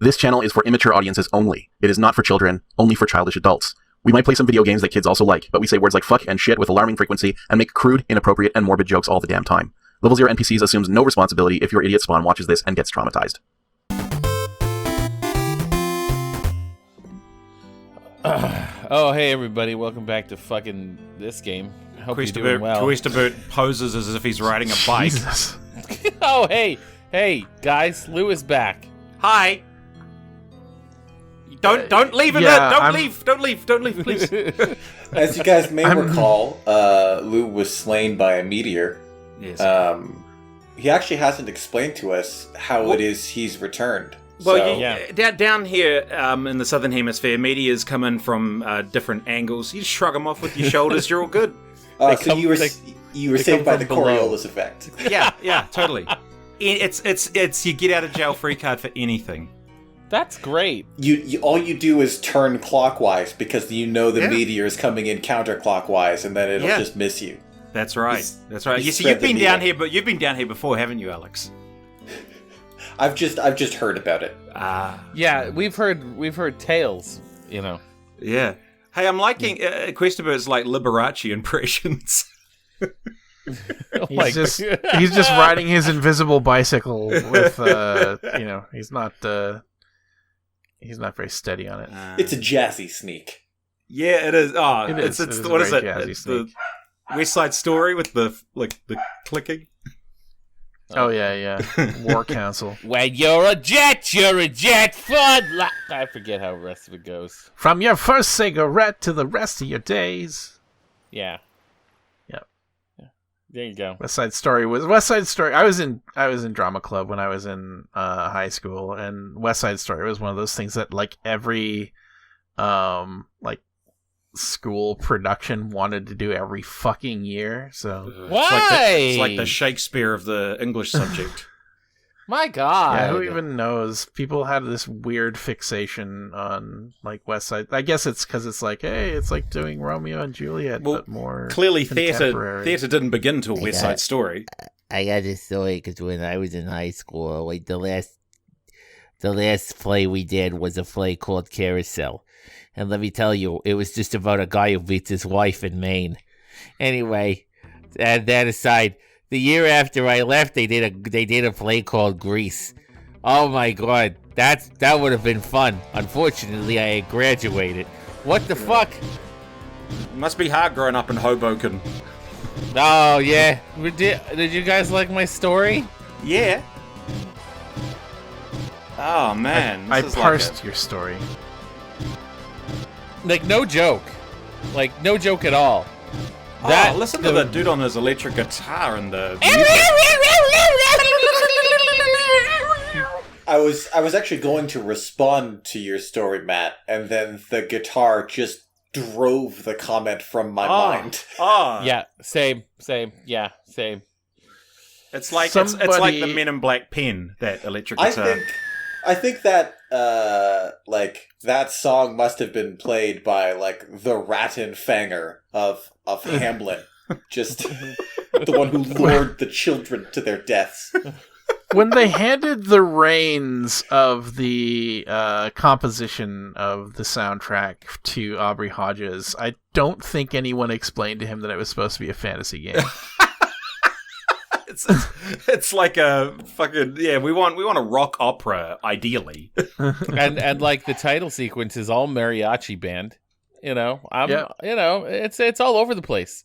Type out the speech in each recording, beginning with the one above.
This channel is for immature audiences only. It is not for children, only for childish adults. We might play some video games that kids also like, but we say words like fuck and shit with alarming frequency and make crude, inappropriate, and morbid jokes all the damn time. Level 0 NPCs assumes no responsibility if your idiot spawn watches this and gets traumatized. Oh, hey everybody, welcome back to fucking this game. Hope you're doing well. Twistaboot poses as if he's riding a bike. Jesus. Oh, hey, guys, Lou is back. Hi. Don't leave him there. Don't leave, please. As you guys may recall, Lou was slain by a meteor. Yes. He actually hasn't explained to us how it is he's returned. Well, down here in the southern hemisphere, meteors come in from different angles. You just shrug them off with your shoulders. You're all good. So you were saved by the Coriolis effect. Yeah, totally. It's you get out of jail free card for anything. That's great. You all you do is turn clockwise because you know the meteor is coming in counterclockwise, and then it'll just miss you. That's right. You see, you've been down here, but you've been down here before, haven't you, Alex? I've just heard about it. Yeah, we've heard tales, you know. Yeah. Hey, I'm liking Questabird's like Liberace impressions. He's just riding his invisible bicycle with he's not very steady on it. It's a jazzy sneak. Yeah, it is. Oh, it's what is it? It's the West Side Story with the clicking. Oh yeah. War Council. When you're a jet fun. I forget how the rest of it goes. From your first cigarette to the rest of your days. Yeah. There you go. West Side Story. I was in drama club when I was in high school, and West Side Story was one of those things that like every school production wanted to do every fucking year. So why? It's like the Shakespeare of the English subject. My God. Yeah, who even knows? People had this weird fixation on like West Side. I guess it's because it's like, hey, it's like doing Romeo and Juliet, but more clearly contemporary. theater didn't begin till West Side Story. I got this story because when I was in high school, like the last play we did was a play called Carousel, and let me tell you, it was just about a guy who beats his wife in Maine. Anyway, that aside. The year after I left, they did a play called Grease. Oh my God, that would have been fun. Unfortunately, I had graduated. What the fuck? It must be hard growing up in Hoboken. Oh yeah, did you guys like my story? Yeah. Oh man, I parsed your story. Like no joke at all. Listen to the dude on his electric guitar and the I was actually going to respond to your story, Matt, and then the guitar just drove the comment from my mind. Yeah, same. Yeah, same. It's like it's like the Men in Black pen, that electric guitar. I think that that song must have been played by like the Rattenfanger of Hamlet, just the one who lured the children to their deaths. When they handed the reins of the composition of the soundtrack to Aubrey Hodges, I don't think anyone explained to him that it was supposed to be a fantasy game. It's like a fucking we want a rock opera ideally, and like the title sequence is all mariachi band. You know, it's all over the place.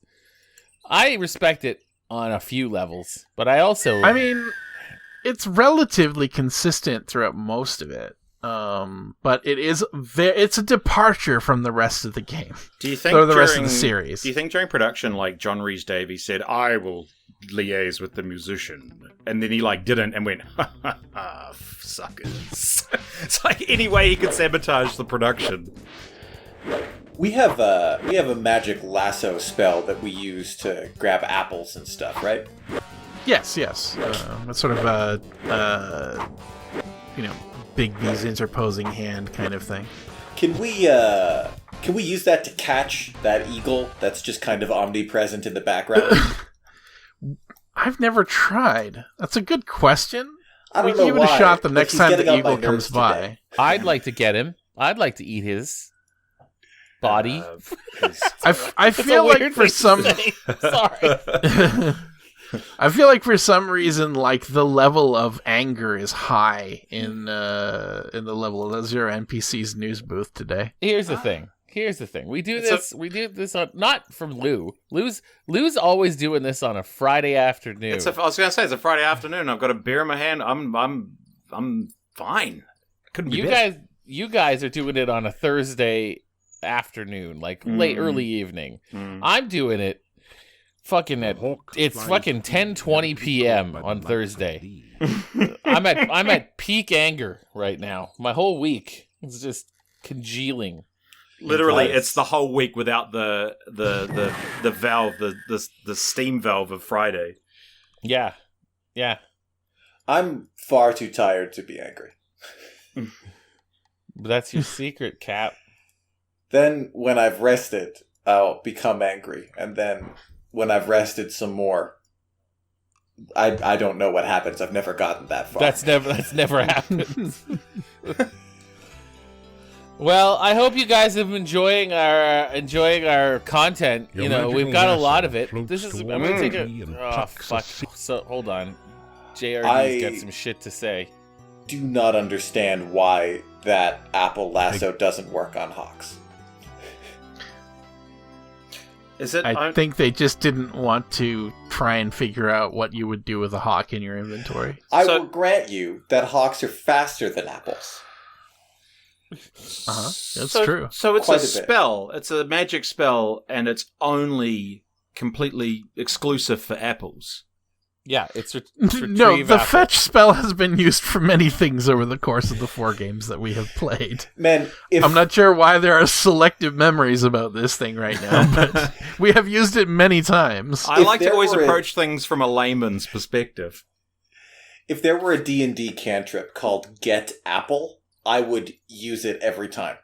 I respect it on a few levels, but I mean, it's relatively consistent throughout most of it. But it's a departure from the rest of the game. Do you think or the rest of the series? Do you think during production, like John Rhys Davies said, "I will liaise with the musician," and then he like didn't and went, "Ha ha ha, suckers." It's like any way he could sabotage the production. We have a magic lasso spell that we use to grab apples and stuff, right? Yes. It's sort of Bigby's interposing hand kind of thing. Can we use that to catch that eagle that's just kind of omnipresent in the background? I've never tried. That's a good question. We don't know give it why, a shot the but next he's time getting the on my eagle comes nerves by. today. I'd like to get him. I'd like to eat his body. I feel like for some Sorry. I feel like for some reason, like the level of anger is high in the level of the Zero NPC's news booth today. Here's the thing. We do this. We do this on not from Lou. Lou's always doing this on a Friday afternoon. I was going to say it's a Friday afternoon. I've got a beer in my hand. I'm fine. Couldn't be better. You guys are doing it on a Thursday afternoon, like late early evening. I'm doing it fucking it's fucking 10:20 p.m. on Thursday. I'm at peak anger right now. My whole week is just congealing. Literally, it's the whole week without the valve, the steam valve of Friday. Yeah. I'm far too tired to be angry. But that's your secret, Cap. Then, when I've rested, I'll become angry. And then, when I've rested some more, I don't know what happens. I've never gotten that far. That's never happened. Well, I hope you guys have enjoying our content. You know, we've got a lot of it. I'm gonna take a. Oh fuck! So hold on, JRD's got some shit to say. Do not understand why that Apple lasso doesn't work on hawks. I think they just didn't want to try and figure out what you would do with a hawk in your inventory. I will grant you that hawks are faster than apples. That's true. So it's a spell. It's a magic spell, and it's only completely exclusive for apples. Yeah, it's no. The fetch spell has been used for many things over the course of the 4 games that we have played. Man, I'm not sure why there are selective memories about this thing right now, but we have used it many times. I like to always approach things from a layman's perspective. If there were a D&D cantrip called Get Apple, I would use it every time.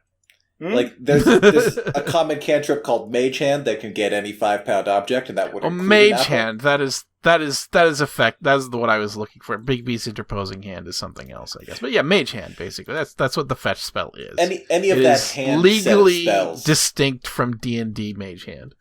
Like, there's a common cantrip called Mage Hand that can get any 5-pound object, and that would include Mage Hand, that is what I was looking for. Big B's interposing hand is something else, I guess. But yeah, Mage Hand, basically. That's what the fetch spell is. Any of that hand legally set of spells, distinct from D&D Mage Hand.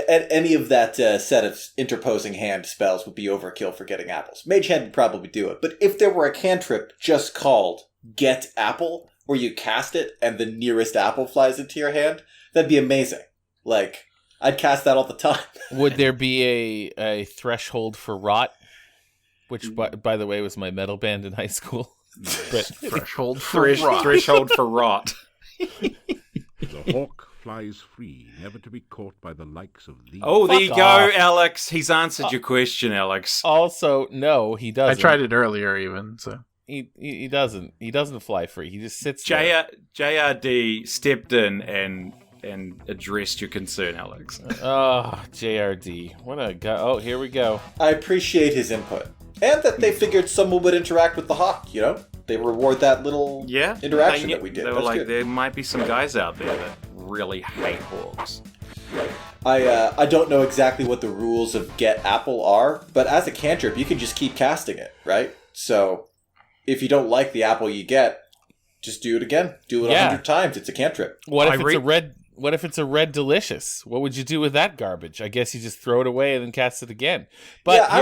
Any of that set of interposing hand spells would be overkill for getting apples. Mage Hand would probably do it. But if there were a cantrip just called Get Apple, where you cast it and the nearest apple flies into your hand, that'd be amazing. Like, I'd cast that all the time. Would there be a threshold for rot? Which, by the way, was my metal band in high school. But threshold for rot. Threshold for rot. The hawk flies free, never to be caught by the likes of thee. Oh, there you go, Alex. He's answered your question, Alex. Also, no, he doesn't. I tried it earlier, even, so... He doesn't. He doesn't fly free. He just sits there. JRD stepped in and addressed your concern, Alex. Oh, JRD. What a guy. Oh, here we go. I appreciate his input. And that they figured someone would interact with the hawk, you know? They reward that little interaction that we did. They were like, there might be some guys out there that really hate hawks. I don't know exactly what the rules of Get Apple are, but as a cantrip, you can just keep casting it, right? So... if you don't like the apple you get, just do it again. Do it 100 times. It's a cantrip. What if it's a red delicious? What would you do with that garbage? I guess you just throw it away and then cast it again. But yeah,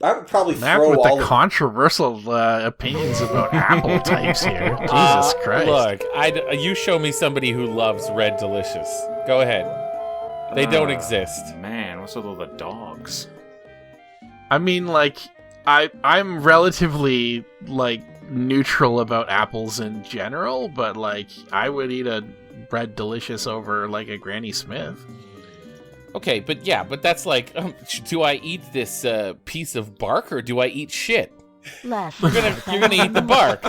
I would probably throw with all the controversial opinions about apple types here. Jesus Christ! Look, you show me somebody who loves red delicious. Go ahead. They don't exist. Man, what's with all the dogs? I mean, like. I'm relatively, like, neutral about apples in general, but, like, I would eat a Red Delicious over, like, a Granny Smith. Okay, but that's like, do I eat this piece of bark or do I eat shit? You're gonna eat the bark.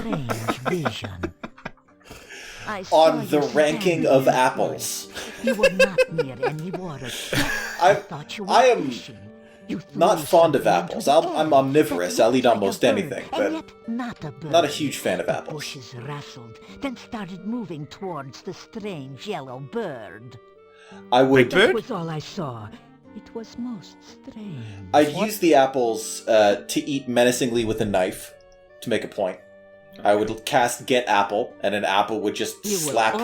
On the ranking of apples. You were not near any water. I am not fond of apples. I'm omnivorous. I'll eat almost anything, but not a huge fan of apples. The bushes rustled, then started moving towards the strange yellow bird. That was all I saw. It was most strange. I'd use the apples to eat menacingly with a knife, to make a point. I would cast Get Apple, and an apple would just slap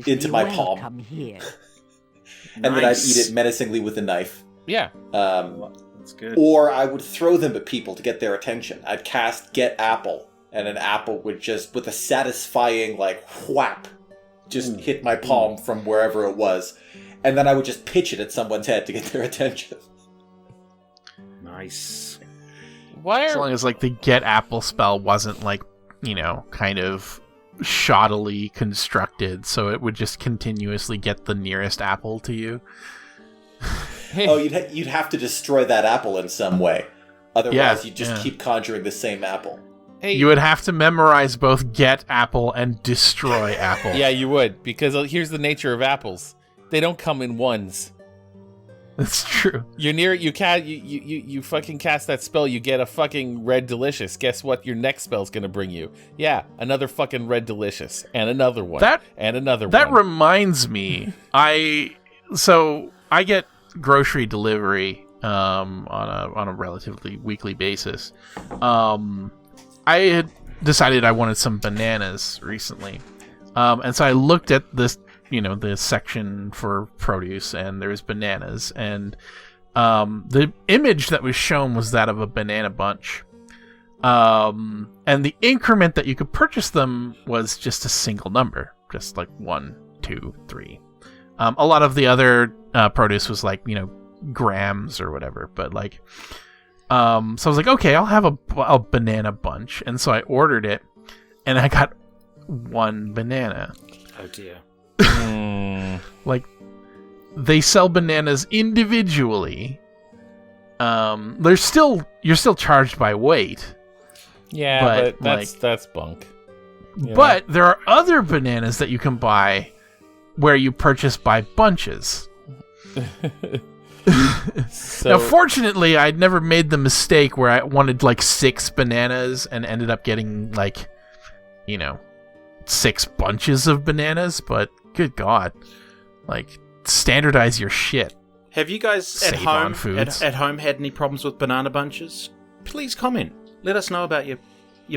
into my palm. Here. And then I'd eat it menacingly with a knife. Yeah. That's good. Or I would throw them at people to get their attention. I'd cast Get Apple, and an apple would just, with a satisfying, like, whap, just hit my palm from wherever it was. And then I would just pitch it at someone's head to get their attention. Nice. As long as, like, the Get Apple spell wasn't, like, you know, kind of shoddily constructed, so it would just continuously get the nearest apple to you. Oh, you'd have to destroy that apple in some way. Otherwise, you'd just keep conjuring the same apple. Hey. You would have to memorize both Get Apple and Destroy Apple. Yeah, you would, because here's the nature of apples. They don't come in ones. That's true. You fucking cast that spell, you get a fucking red delicious. Guess what your next spell's gonna bring you? Yeah, another fucking red delicious. And another one. And another one. That reminds me, I get grocery delivery on a relatively weekly basis. I had decided I wanted some bananas recently. And so I looked at this, you know, the section for produce, and there's bananas, and the image that was shown was that of a banana bunch, and the increment that you could purchase them was just a single number, just like 1, 2, 3. A lot of the other produce was like, you know, grams or whatever, but like, so I was like, okay, I'll have a banana bunch, and so I ordered it, and I got 1 banana. Oh dear. Like, they sell bananas individually. You're still charged by weight. Yeah, but that's bunk. But there are other bananas that you can buy where you purchase by bunches. Now, fortunately, I'd never made the mistake where I wanted like 6 bananas and ended up getting like, you know, 6 bunches of bananas, but good God, like, standardize your shit. Have you guys at home had any problems with banana bunches? Please comment. Let us know about your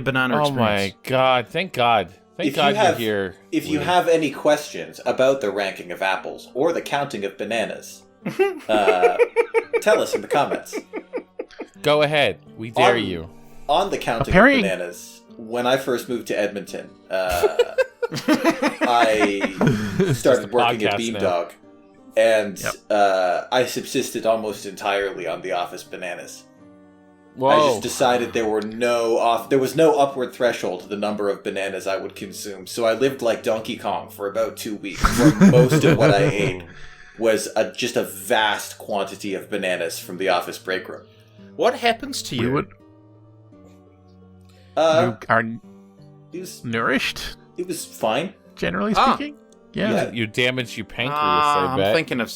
banana experience. Oh my God! Thank God! Thank God you're here. If you have any questions about the ranking of apples or the counting of bananas, tell us in the comments. Go ahead. We dare you. On the counting of bananas, when I first moved to Edmonton, I started working at Beamdog, and I subsisted almost entirely on the office bananas. Whoa. I just decided there was no upward threshold to the number of bananas I would consume, so I lived like Donkey Kong for about 2 weeks, where most of what I ate was just a vast quantity of bananas from the office break room. What happens to you? You are nourished? It was fine, generally speaking. Yeah. You damaged your pancreas. I bet. I'm thinking of.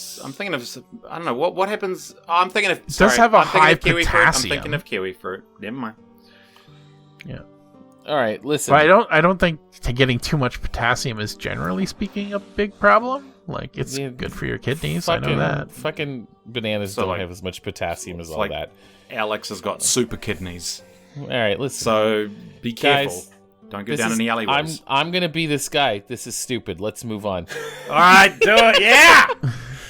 I don't know what happens. I'm thinking of. It does have a high potassium. I'm thinking of kiwi fruit. Never mind. Yeah. All right. Listen. But I don't think getting too much potassium is generally speaking a big problem. Like, it's good for your kidneys. I know that. Fucking bananas don't have as much potassium as all like that. Alex has got super kidneys. All right. Listen. So be careful. Guys, don't go down any alleyways. I'm gonna be this guy. This is stupid. Let's move on. All right, do it. Yeah.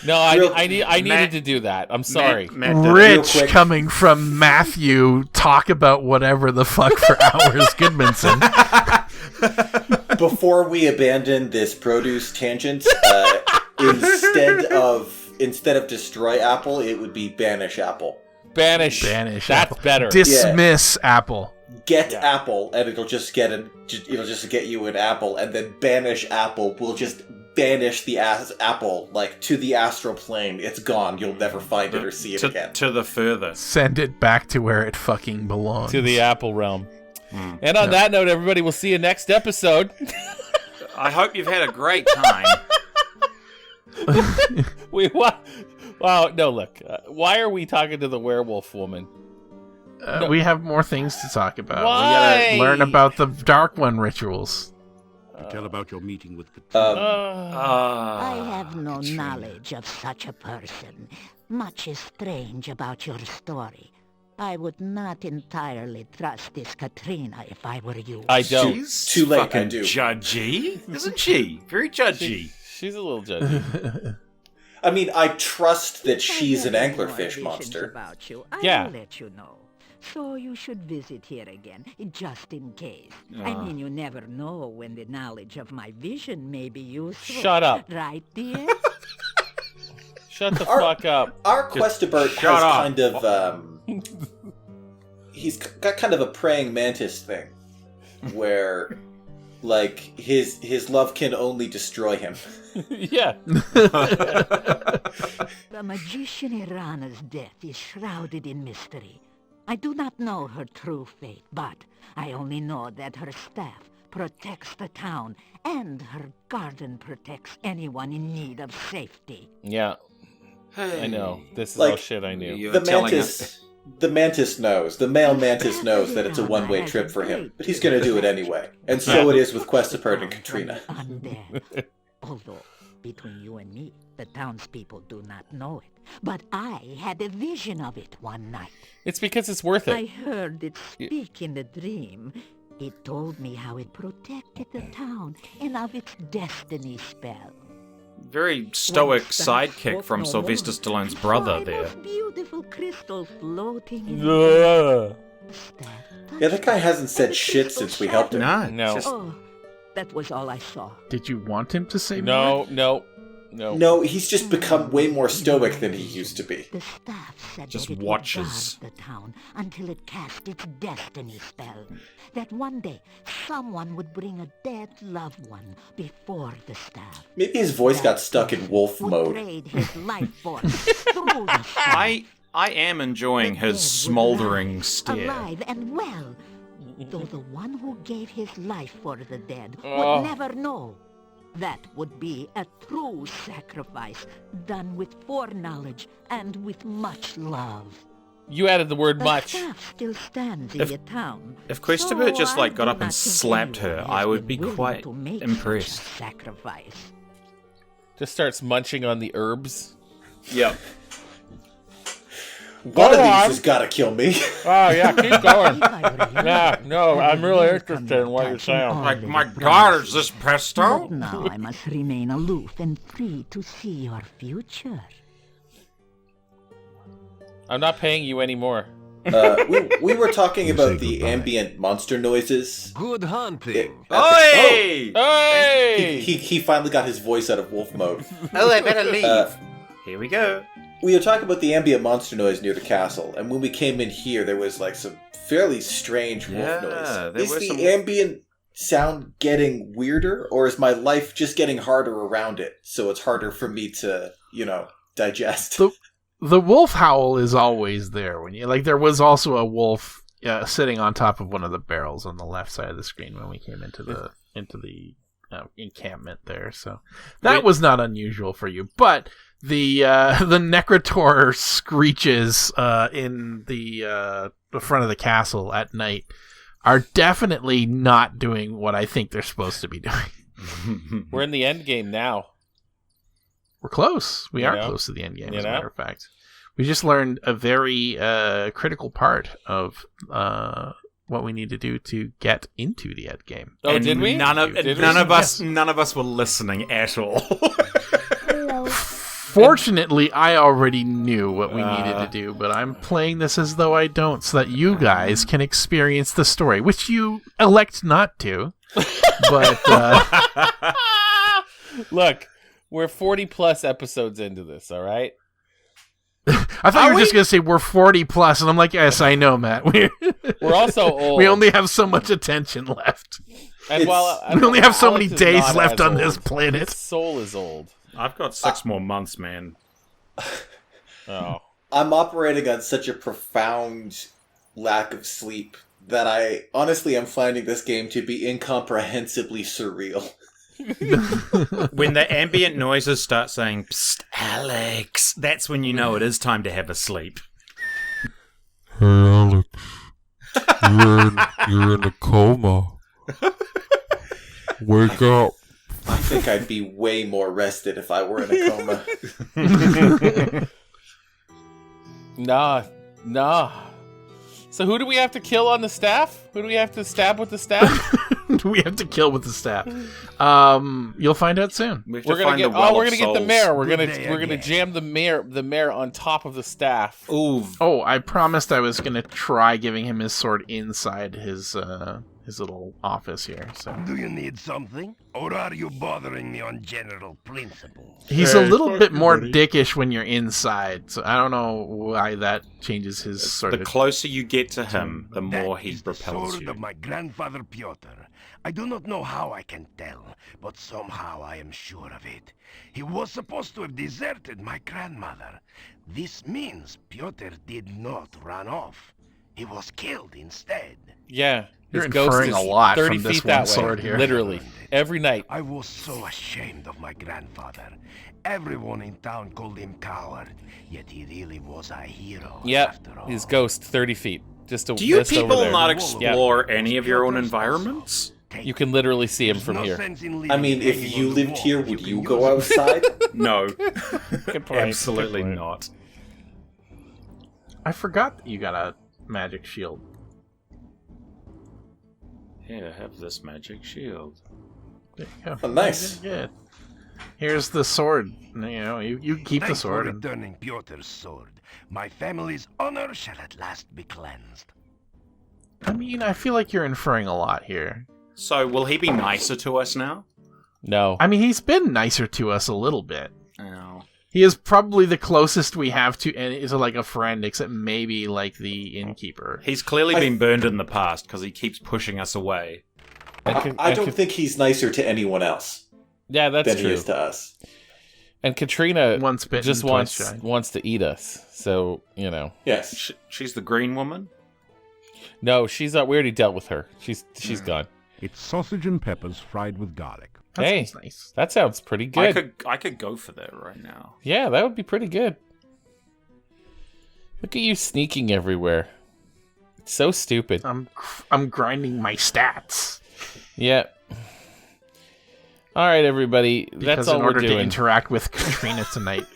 No, I needed to do that. I'm sorry. Rich coming from Matthew. Talk about whatever the fuck for hours, Goodmanson. Before we abandon this produce tangent, instead of destroy apple, it would be banish apple. Banish. That's apple. Better. Dismiss apple. Get apple, and it'll just get you an apple, and then banish apple will just banish the apple like to the astral plane. It's gone. You'll never find it or see it again. To the furthest. Send it back to where it fucking belongs. To the apple realm. And on that note, everybody, we'll see you next episode. I hope you've had a great time. Wow, no, look. Why are we talking to the werewolf woman? No. We have more things to talk about. Why? We gotta learn about the Dark One rituals. Tell about your meeting with I have no knowledge of such a person. Much is strange about your story. I would not entirely trust this Katrina if I were you. I don't. She's Too late, fucking I do. judgy, isn't she? Very judgy. She's a little judgy. I mean, I trust that she's an If I have more anglerfish visions monster. About you, Yeah. I'll let you know. So you should visit here again, just in case. I mean, you never know when the knowledge of my vision may be useful. Shut up. Right, dear? Shut the fuck up. Our Questibert has shut up. kind of, he's got kind of a praying mantis thing, where, like, his love can only destroy him. Yeah. The magician Irana's death is shrouded in mystery. I do not know her true fate, but I only know that her staff protects the town, and her garden protects anyone in need of safety. Yeah. I know. This is Like, all shit I knew. The mantis knows. The male mantis knows that it's a one-way trip for him, but he's going to do it anyway. And so it is with Questibert and Katrina. Undead. Although, between you and me, the townspeople do not know it. But I had a vision of it one night. It's because it's worth I it. heard it speak in a dream. It told me how it protected the town and of its destiny spell. Very stoic Once the sidekick spoke from no Sylvester more, Stallone's saw brother a there. most beautiful crystal floating in Ugh. Yeah, that guy hasn't said shit since we helped him. No, No. just- Oh, that was all I saw. Did you want him to say more? No. No, he's just become way more stoic than he used to be. The staff said Just that it watches. would guard the town until it cast its destiny spell. That one day, someone would bring a dead loved one before the staff. Maybe his voice got stuck in wolf Would mode. trade his life force through the staff. I am enjoying The his dead would smoldering rise, stare. alive and well, though the one who gave his life for the dead Oh. would never know. That would be a true sacrifice, done with foreknowledge and with much love. You added the word The much. staff still stands in the town. If Questibert just so like I got do up and not think slapped anyone her, has I would been be willing quite to make impressed. such a sacrifice. Just starts munching on the herbs. Yep. One of Go these on. has got to kill me. Oh, yeah, keep going. If I were you, Yeah, no, I'm really I would interested come in what you're touching saying. all Like, the my promises. God, is this pesto? But now I must remain aloof and free to see your future. I'm not paying you anymore. We were talking You about say the goodbye. ambient monster noises. Good hunting. Oi! Hey! He finally got his voice out of wolf mode. Oh, I better leave. Here we go. We were talking about the ambient monster noise near the castle, and when we came in here, there was like some fairly strange wolf Yeah, noise. there Is were the some- ambient sound getting weirder, or is my life just getting harder around it, so it's harder for me to, digest? The wolf howl is always there when you there was also a wolf sitting on top of one of the barrels on the left side of the screen when we came into the encampment there, so that was not unusual for you. But the Necrotor screeches in the front of the castle at night are definitely not doing what I think they're supposed to be doing. We're in the end game now. We're close. We You are know? close to the end game, You as a know? matter of fact. We just learned a very critical part of what we need to do to get into the end game. Oh, And did we? None of Did we? none of us were listening at all. Fortunately, I already knew what we needed to do, but I'm playing this as though I don't, so that you guys can experience the story, which you elect not to. But Look, we're 40 plus episodes into this, all right? I thought you were just going to say we're 40 plus, and I'm like, yes, I know, Matt. We're also old. We only have so much attention left. And while We only have so Alex many is days not left as on this old. planet. His soul is old. I've got 6 more months, man. Oh. I'm operating on such a profound lack of sleep that I honestly am finding this game to be incomprehensibly surreal. When the ambient noises start saying, "Psst, Alex," that's when you know it is time to have a sleep. Hey, Alex. You're in a coma. Wake up. I think I'd be way more rested if I were in a coma. Nah. So who do we have to kill on the staff? Who do we have to stab with the staff? We have to kill with the staff. You'll find out soon. We're gonna get the mayor. We're gonna jam the mayor on top of the staff. Ooh. Oh, I promised I was gonna try giving him his sword inside his little office here. So. Do you need something, or are you bothering me on general principles? He's a little bit more dickish when you're inside, so I don't know why that changes his sort of. The closer you get to him, the more he repels the sword you. of my grandfather Piotr. I do not know how I can tell, but somehow I am sure of it. He was supposed to have deserted my grandmother. This means Piotr did not run off. He was killed instead. Yeah. You're His ghost inferring is a lot 30 from this feet one that sword way, here. literally, every night. I was so ashamed of my grandfather. Everyone in town called him coward, yet he really was a hero. Yep, after all. his ghost 30 feet. Just Do you just over people there. not explore any of your own environments? You can literally see him from here. I mean, if you lived here, would you go outside? No. Good point. Absolutely Good point. not. I forgot that you got a magic shield. Here, have this magic shield. There you go. Oh, nice. Good. Here's the sword. You know, you keep the Thanks for sword. returning Piotr's sword. My family's honor shall at last be cleansed. I mean, I feel like you're inferring a lot here. So, will he be nicer to us now? No. I mean, he's been nicer to us a little bit. Oh. He is probably the closest we have to, and is like a friend, except maybe like the innkeeper. He's clearly been burned in the past because he keeps pushing us away. I don't think he's nicer to anyone else Yeah, that's than true. he is to us. And Katrina Once bitten, just twice shy. wants to eat us. So, you know. Yes. She's the green woman? No, she's not. We already dealt with her. She's gone. It's sausage and peppers fried with garlic. That Hey, sounds nice. that sounds pretty good. I could go for that right now. Yeah, that would be pretty good. Look at you sneaking everywhere. It's so stupid. I'm grinding my stats. Yeah. All right, everybody. Because That's all in we're order to doing. interact with Katrina tonight.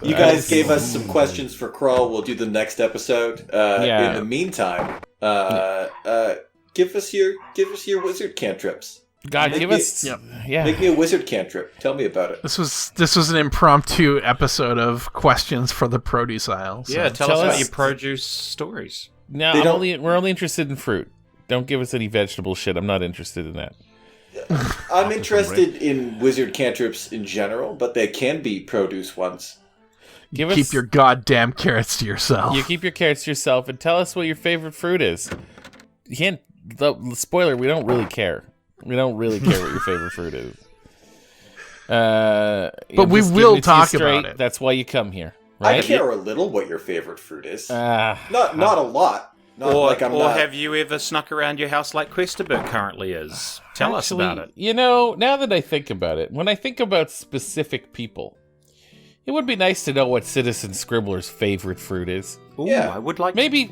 You guys gave us some questions for Krull. We'll do the next episode. Yeah. In the meantime, give us your wizard cantrips. God, Make give me- us. Yep. Yeah. Make me a wizard cantrip. Tell me about it. This was an impromptu episode of questions for the produce aisle. So. Yeah, tell Tell us about us- your produce stories. No, They don't- we're only interested in fruit. Don't give us any vegetable shit. I'm not interested in that. I'm interested in wizard cantrips in general, but they can be produce ones. Give Keep us your goddamn carrots to yourself. You keep your carrots to yourself and tell us what your favorite fruit is. Hint, the spoiler, we don't really care. We don't really care what your favorite fruit is. But we will talk about it. That's why you come here, right? I care a little what your favorite fruit is. Ah, Not a lot. Not Or, like I'm or not. have you ever snuck around your house like Questerberg currently is? Tell us actually, about it. You know, now that I think about it, when I think about specific people, it would be nice to know what Citizen Scribbler's favorite fruit is. Ooh, Yeah. I would like Maybe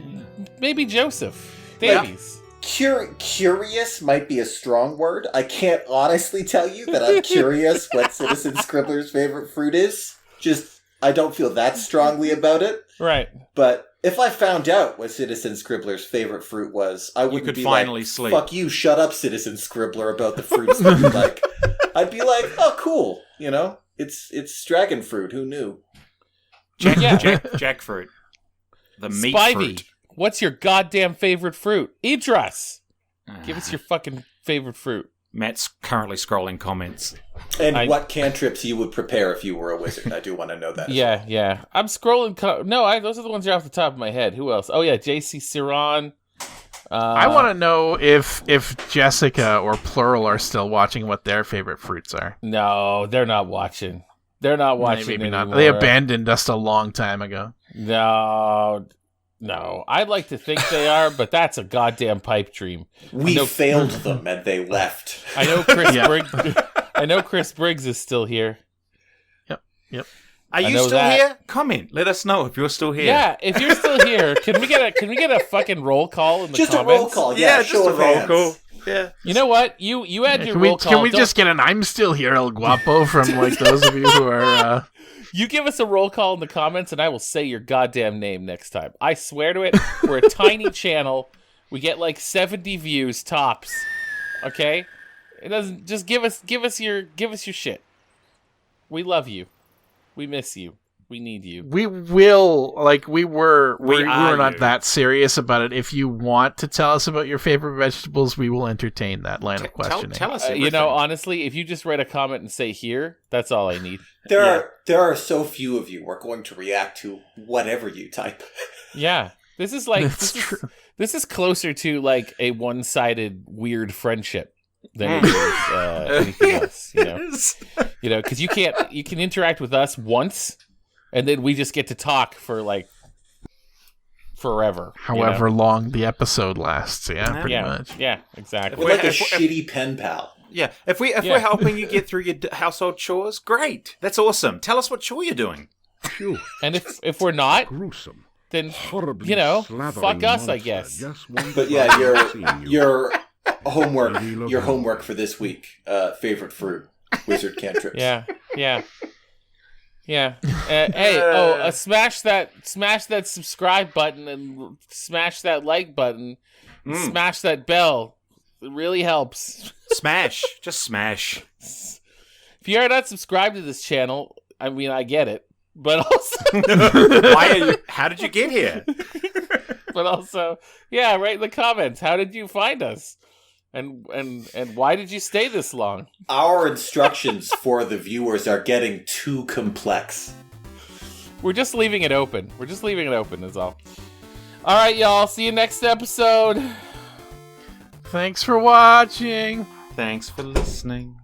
Joseph Davies. Curious might be a strong word. I can't honestly tell you that I'm curious what Citizen Scribbler's favorite fruit is. Just, I don't feel that strongly about it. Right. But if I found out what Citizen Scribbler's favorite fruit was, I wouldn't could be finally like, sleep. fuck you, shut up, Citizen Scribbler, about the fruits that you like. I'd be like, oh, cool, you know? It's dragon fruit, who knew? Jackfruit. The meat Spivey, fruit. what's your goddamn favorite fruit? Idris, give us your fucking favorite fruit. Matt's currently scrolling comments. And what cantrips you would prepare if you were a wizard. I do want to know that. Yeah. I'm scrolling. Those are the ones that are off the top of my head. Who else? Oh, yeah, JC Ciron. I want to know if Jessica or Plural are still watching what their favorite fruits are. No, they're not watching. They're not watching Maybe anymore. not. They abandoned us a long time ago. No. I'd like to think they are, but that's a goddamn pipe dream. We failed them and they left. I know Chris Briggs. I know Chris Briggs is still here. Yep. Are you still here? Comment. Let us know if you're still here. Yeah, if you're still here, can we get a fucking roll call in the just comments? a roll call. Yeah, just a roll call. Yeah. You know what? You add your Can roll call. we just get an "I'm still here" El Guapo from like those of you who are You give us a roll call in the comments, and I will say your goddamn name next time. I swear to it. We're a tiny channel. We get like 70 views tops. Okay? It doesn't just give us your shit. We love you. We miss you. We need you. We will, like, we were not you. that serious about it. If you want to tell us about your favorite vegetables, we will entertain that line of questioning. Tell us everything. You know, honestly, if you just write a comment and say here, that's all I need. There are so few of you. We're going to react to whatever you type. Yeah. This is like this is closer to like a one-sided weird friendship than it is anything else, you know. You know, because you can interact with us once, and then we just get to talk for like forever. However long the episode lasts, pretty much. Yeah, exactly. We're like a shitty pen pal. Yeah, if we're helping you get through your household chores, great. That's awesome. Tell us what chore you're doing. Phew, And if we're not, gruesome. then Horribly you know, slathering fuck us, I monster. guess. Just one But yeah, time seeing you. your homework for this week. Favorite fruit, wizard cantrips. Yeah. Hey, smash that subscribe button and smash that like button. Smash that bell. It really helps. Smash. Just smash. If you are not subscribed to this channel, I mean, I get it, but also, How did you get here? but also, yeah, write in the comments. How did you find us? And why did you stay this long? Our instructions for the viewers are getting too complex. We're just leaving it open. Is all. All right, y'all. See you next episode. Thanks for watching. Thanks for listening.